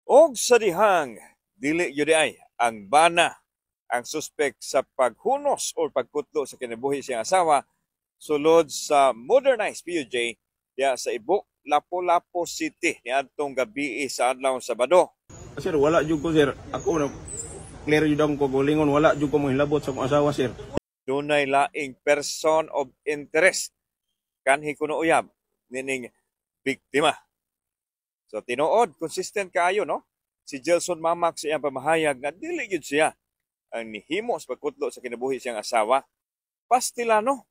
Og sa dihang dili gyud ay ang bana ang suspek sa paghunos o pagkutlo sa kinabuhi siyang asawa sulod sa modernized PUJ diya sa Ibo, Lapu-Lapu City niadtong gabi sa adlaw Sabado. Sir, wala jud ko sir. Ako na clear jud ang ko gulingon, wala jud ko mohilabot sa akong asawa sir. Dunay laing person of interest kanhi kuno uyab nining biktima. So tinuod consistent kaayo no. Si Jelson Mamak sa iyang pamahayag nga dili gyud siya ang nihimo sa pagkutlo sa kinabuhi siyang asawa. Pastilano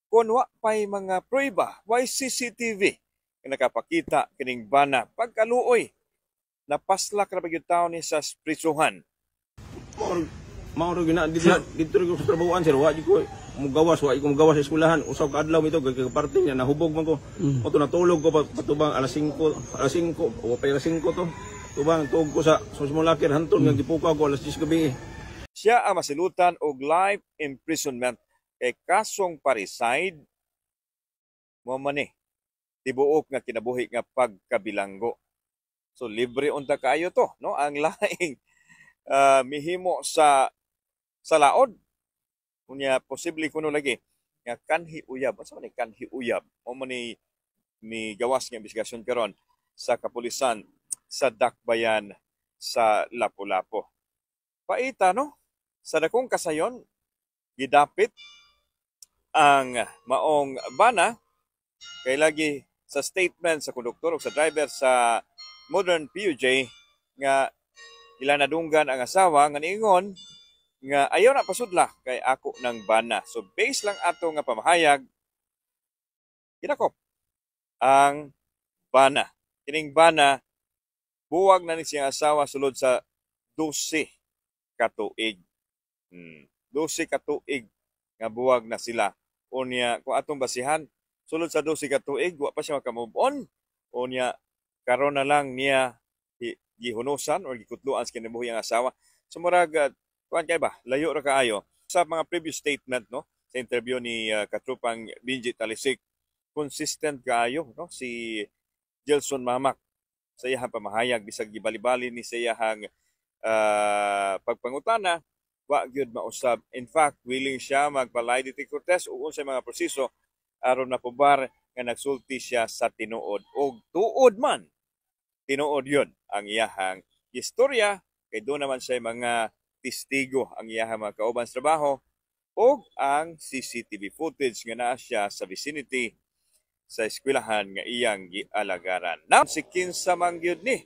kun wa pay mga prueba, why CCTV nga nakapakita kining bana pagkaluoy napaslak ra gyud tawo ni sa prisuhan. Mao gina dito ko sa trabahoan sir, wa jud ko mugawas, wa ko mugawas sa eskwelahan. Usaw ka adlaw ito kay parte niya nahubog man ko. Mo natulog ko patubang alas 5 o pa alas 5 to. Tubang tuog ko sa simulakir hantod nga gipukaw ko alas 10 gabi. Siya ang masilutan og life imprisonment kay kasong parricide mo man tibuok nga kinabuhi nga pagkabilanggo. So libre unta kaayo to no ang laing mihimo sa laod. Unya posible kuno lagi nga kanhi uyab. Asa man ni kanhi uyab? Mo man ni gawas nga investigasyon karon sa kapulisan sa Dakbayan sa Lapu-Lapu. Paita no sa dakong kasayon gidapit ang maong bana kay lagi sa statement sa konduktor o sa driver sa modern PUJ nga ila nadunggan ang asawa nga niingon nga ayaw na pasudla kay ako ng bana. So based lang ato nga pamahayag ginakop ang bana. Kining bana buwag na ni siyang asawa sulod sa 12 ka tuig. 12 ka tuig nga buwag na sila. Unya kung atong basihan sulod sa 12 ka tuig wa pa siya maka-move on. Unya karon na lang niya gihunusan o gikutluan sa kinabuhi ang asawa. So murag kuan kay ba layo ra kaayo sa mga previous statement no sa interview ni katrupang Benji Talisik, consistent kaayo no si Jelson Mamak sa iyang pamahayag bisag gibali-bali ni sa iyang pagpangutana wa gyud mausab. In fact willing siya magpa-lie detector test ug unsay mga proseso aron napubar nga nagsulti siya sa tinuod og tuod man tinuod yun ang iyahang istorya kay doon naman siya mga testigo ang iyahang mga kauban sa trabaho o ang CCTV footage nga naa siya sa vicinity sa eskwelahan nga iyang gialagaran. Now, si kinsa man gyud ni